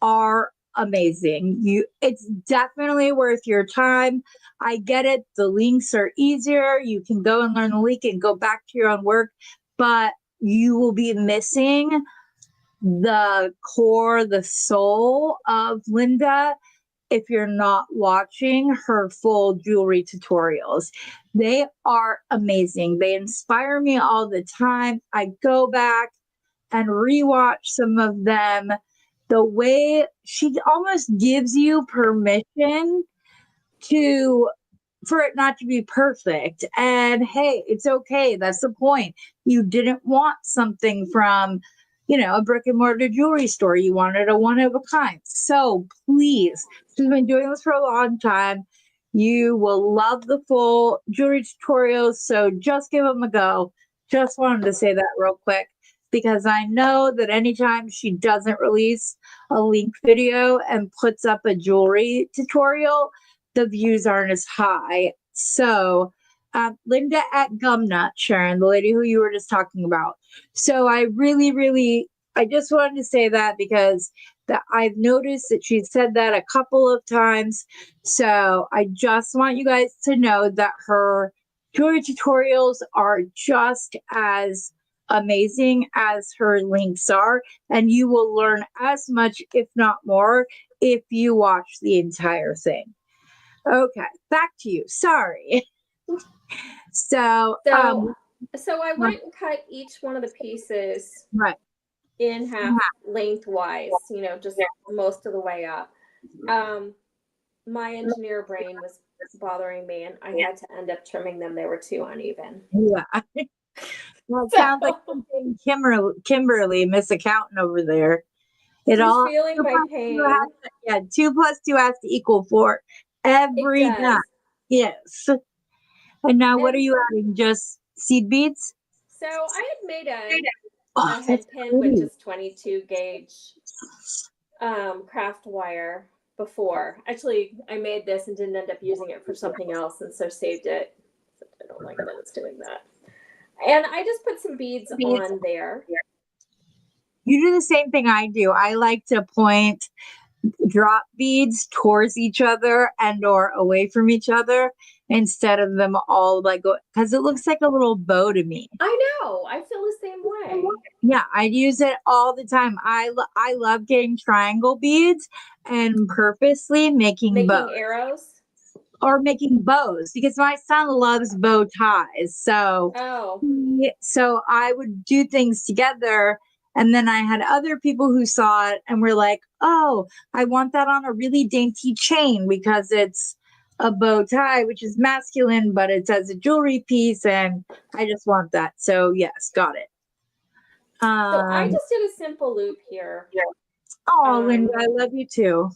are amazing. It's definitely worth your time. I get it. The links are easier. You can go and learn the link and go back to your own work, but you will be missing the core, the soul of Linda if you're not watching her full jewelry tutorials. They are amazing. They inspire me all the time. I go back and rewatch some of them. The way she almost gives you permission to for it not to be perfect. And hey, it's okay. That's the point. You didn't want something from, a brick and mortar jewelry store. You wanted a one of a kind. So please, she's been doing this for a long time. You will love the full jewelry tutorials. So just give them a go. Just wanted to say that real quick because I know that anytime she doesn't release a link video and puts up a jewelry tutorial, the views aren't as high. So Linda at Gumnut, Sharon, the lady who you were just talking about. So I I just wanted to say that because I've noticed that she said that a couple of times. So I just want you guys to know that her jewelry tutorials are just as amazing as her links are. And you will learn as much, if not more, if you watch the entire thing. Okay, back to you. Sorry. So I went and cut each one of the pieces right in half lengthwise, just most of the way up. My engineer brain was bothering me and I had to end up trimming them. They were too uneven. Yeah. Well, it sounds like something Kimberly, Miss Accountant over there. She's feeling my pain. 2 + 2 has to equal 4 every time. Yes. And now what are you adding? Just seed beads? So I had made a head pin with just 22 gauge craft wire before. Actually, I made this and didn't end up using it for something else, and so saved it. I don't like that it's doing that. And I just put some beads on there. You do the same thing I do. I like to point drop beads towards each other and or away from each other instead of them all because it looks like a little bow to me. I know. I feel the same way. Yeah, I use it all the time. I love getting triangle beads and purposely making bows. Arrows or making bows because my son loves bow ties. So I would do things together. And then I had other people who saw it and were like, oh, I want that on a really dainty chain because it's a bow tie, which is masculine, but it's as a jewelry piece. And I just want that. So yes, got it. So I just did a simple loop here. Oh, Linda, I love you too.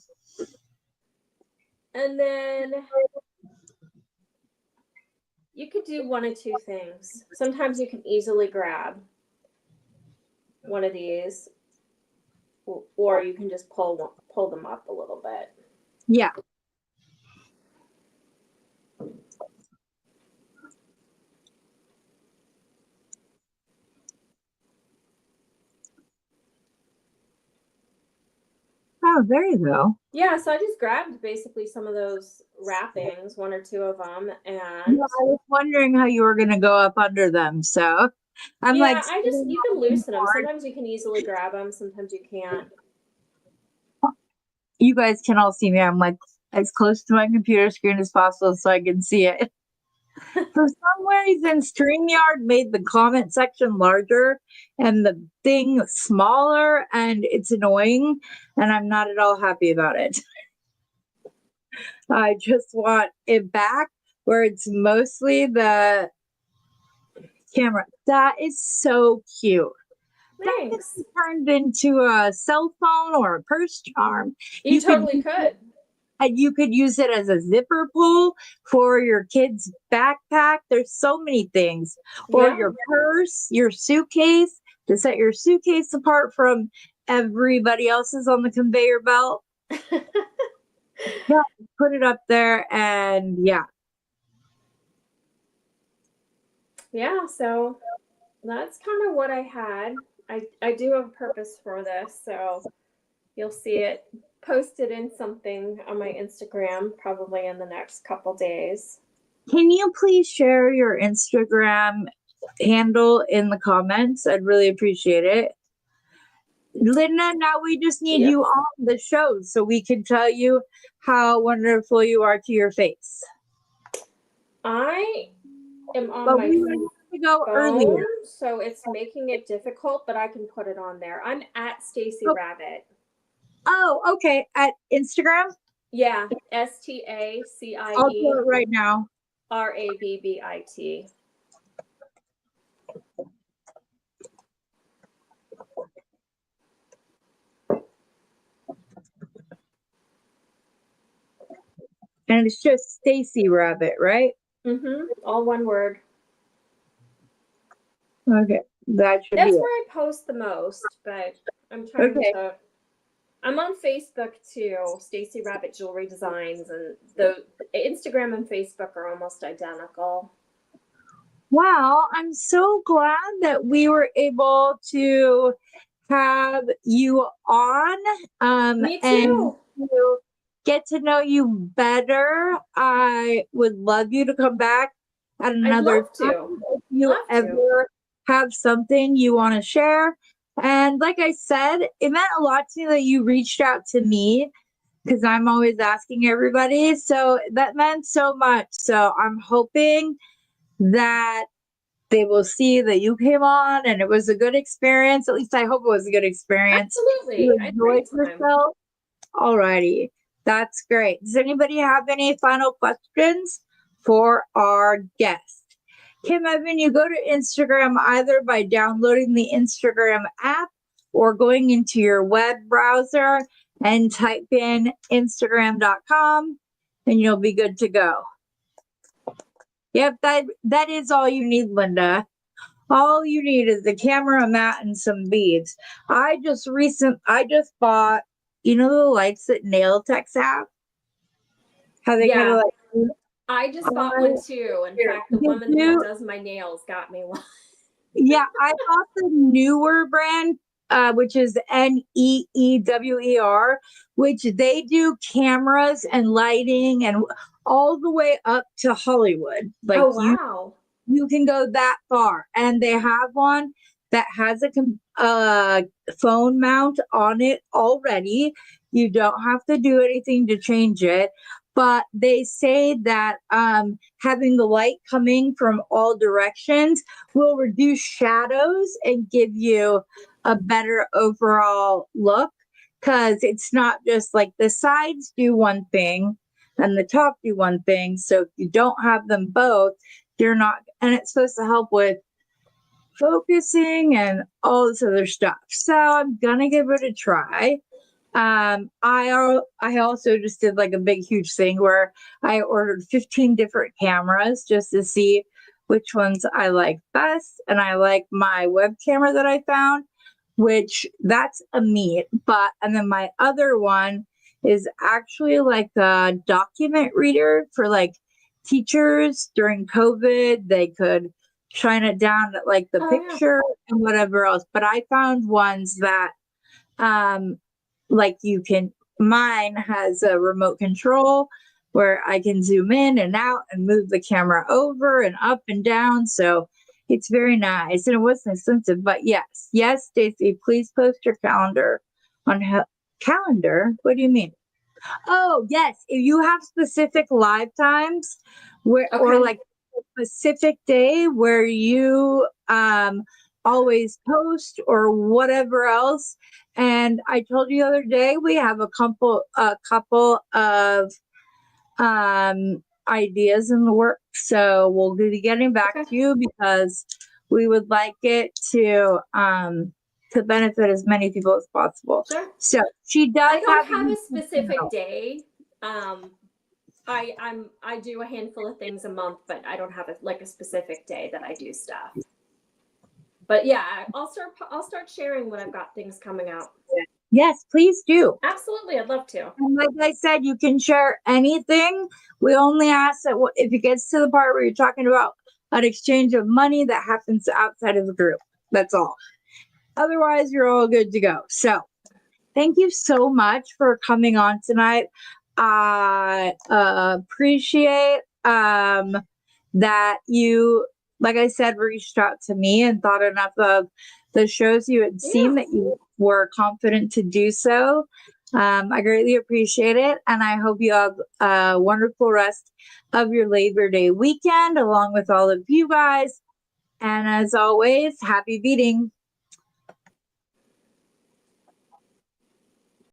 And then you could do one of two things. Sometimes you can easily grab one of these, or you can just pull them up a little bit. Yeah. Oh, there you go. Yeah, so I just grabbed basically some of those wrappings, one or two of them, and I was wondering how you were going to go up under them. So I'm you can loosen them. Sometimes you can easily grab them. Sometimes you can't. You guys can all see me. I'm like as close to my computer screen as possible so I can see it. For some reason, StreamYard made the comment section larger and the thing smaller, and it's annoying, and I'm not at all happy about it. I just want it back where it's mostly the camera. That is so cute. Thanks. That turned into a cell phone or a purse charm. You totally could. And you could use it as a zipper pull for your kid's backpack. There's so many things. Or your purse, your suitcase, to set your suitcase apart from everybody else's on the conveyor belt. Yeah, put it up there and yeah. Yeah, so that's kind of what I had. I do have a purpose for this, so you'll see it posted in something on my Instagram probably in the next couple days. Can you please share your Instagram handle in the comments? I'd really appreciate it. Linda, now we just need Yep. you on the show so we can tell you how wonderful you are to your face. I am on But my we wanted to go phone, earlier. so it's making it difficult, but I can put it on there. I'm at Stacie Oh. Rabbit. Oh, okay. At Instagram? Yeah, I'll do it right now. STACIERABBIT. And it's just Stacie Rabbit, right? All one word. Okay. That should That's be where I post the most, but I'm trying to. I'm on Facebook too, Stacie Rabbit Jewelry Designs, and the Instagram and Facebook are almost identical. Wow, I'm so glad that we were able to have you on. Me And too. to get to know you better. I would love you to come back at I'd another love to. time if you Love to. ever have something you want to share. And like I said, it meant a lot to me that you reached out to me because I'm always asking everybody. So that meant so much. So I'm hoping that they will see that you came on and it was a good experience. At least I hope it was a good experience. Absolutely. You I had a enjoyed great time. yourself. Alrighty. That's great. Does anybody have any final questions for our guest? Kim Evan, you go to Instagram either by downloading the Instagram app or going into your web browser and type in Instagram.com and you'll be good to go. Yep, that is all you need, Linda. All you need is the camera, a mat, and some beads. I just bought, you know, the lights that nail techs have? How they kind of like. I just bought one too. In fact, the woman who does my nails got me one. Yeah, I bought the newer brand, which is NEEWER, which they do cameras and lighting and all the way up to Hollywood. Like, oh, wow. You can go that far. And they have one that has a phone mount on it already. You don't have to do anything to change it. But they say that having the light coming from all directions will reduce shadows and give you a better overall look. Because it's not just like the sides do one thing and the top do one thing. So if you don't have them both, you're not, and it's supposed to help with focusing and all this other stuff. So I'm gonna give it a try. I also just did like a big huge thing where I ordered 15 different cameras just to see which ones I like best, and I like my web camera that I found, which that's a meat. And then my other one is actually like a document reader for like teachers during COVID. They could shine it down at like the picture and whatever else. But I found ones that like mine has a remote control where I can zoom in and out and move the camera over and up and down. So it's very nice and it wasn't expensive. But yes, Stacie, please post your calendar on calendar. What do you mean? Oh, yes. If you have specific live times or like a specific day where you always post or whatever else. And I told you the other day we have a couple of ideas in the works. So we'll be getting back to you because we would like it to benefit as many people as possible. Sure. So she does. I don't have a specific day. I do a handful of things a month, but I don't have a specific day that I do stuff. But yeah, I'll start sharing when I've got things coming out. Yes, please do. Absolutely, I'd love to. And like I said, you can share anything. We only ask that if it gets to the part where you're talking about an exchange of money that happens outside of the group. That's all. Otherwise, you're all good to go. So thank you so much for coming on tonight. I appreciate that you, like I said, reached out to me and thought enough of the shows you had seen that you were confident to do so. I greatly appreciate it. And I hope you have a wonderful rest of your Labor Day weekend, along with all of you guys. And as always, happy beading.